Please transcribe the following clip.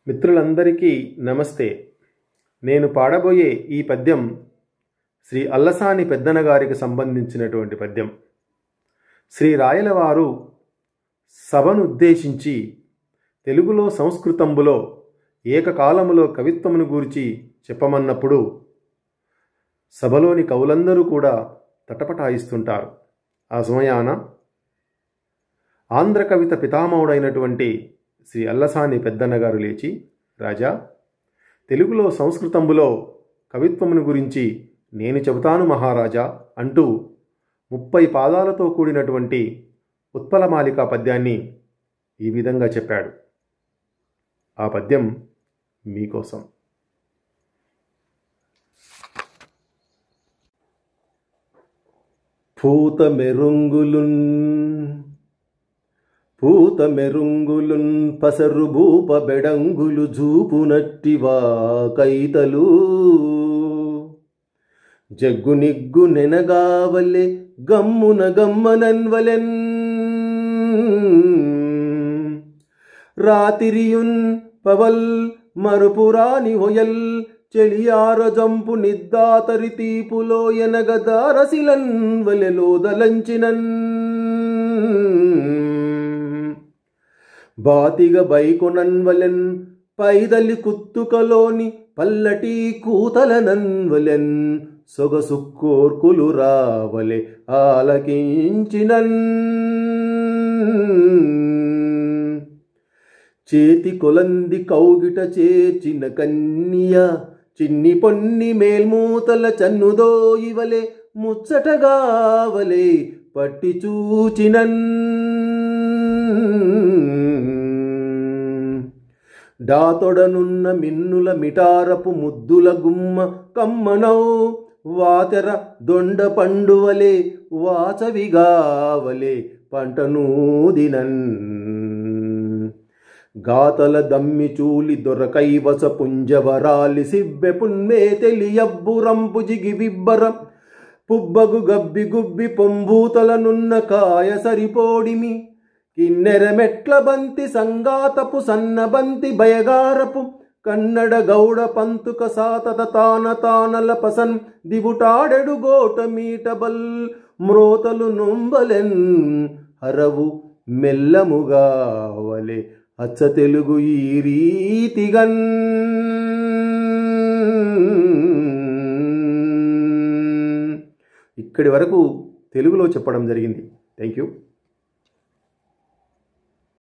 మిత్రులందరికీ నమస్తే. నేను పాడబోయే ఈ పద్యం శ్రీ అల్లసాని పెద్దన గారికి సంబంధించినటువంటి పద్యం. శ్రీ రాయలవారు సభను ఉద్దేశించి తెలుగులో సంస్కృతంబులో ఏకకాలములో కవిత్వమును గూర్చి చెప్పమన్నప్పుడు సభలోని కవులందరూ కూడా తటపటాయిస్తుంటారు. ఆ సమయాన ఆంధ్ర కవిత పితామహుడైనటువంటి శ్రీ అల్లసాని పెద్దన్న గారు లేచి, రాజా, తెలుగులో సంస్కృతంబులో కవిత్వమును గురించి నేను చెబుతాను మహారాజా అంటూ 30 పాదాలతో కూడినటువంటి ఉత్పలమాలికా పద్యాన్ని ఈ విధంగా చెప్పాడు. ఆ పద్యం మీకోసం. పూత మెరుంగులున్ పసరు భూప బెడంగులు జూపునట్టివా కైతలు జగ్గు నిగ్గు నెనగావలె గమ్మున గమ్మనన్వలెన్ రాతిరియున్ పవల్ మరుపురాని ఒయల్ చెలియార జంపు నిద్దాతరి తీపులో ఎనగదారసిలన్ వలెలోదలంచినన్ బాతిగ బైకొనన్వలెన్ పైదలి కుత్తుకలోని పల్లటి కూతలనన్వలెన్ సొగసు కోర్కులు రావలె ఆలకించినన్ చేతి కొలంది కౌగిట చేర్చిన కన్నియ చిన్ని పొన్ని మేల్మూతల చన్నుదోయివలే ముచ్చటగావలే పట్టి చూచినన్ డాతొడనున్న మిన్నుల మిటారపు ముద్దుల గుమ్మ కమ్మనౌ వాతెర దొండ పండువలే వాచవిగావలే పంటనూదినన్ గాతల దమ్మి చూలి దొరకైవస పుంజవరాలి సిబ్బె పున్మే తెలియబ్బురంపు జిగి విబ్బరం పుబ్బగు గబ్బి గుబ్బి పొంబూతలనున్న కాయ సరిపోడిమి కిన్నెర మెట్ల బంతి సంగాతపు సన్నబంతి బయగారపు కన్నడ గౌడ పంతుక సాతత తాన తానల పసన్ దివుటాడెడు గోట మీటబల్ మ్రోతలు నొంబలెన్ హరవు మెల్లముగావలే అచ్చ తెలుగు ఈ రీతిగన్. ఇక్కడి వరకు తెలుగులో చెప్పడం జరిగింది. Thank you.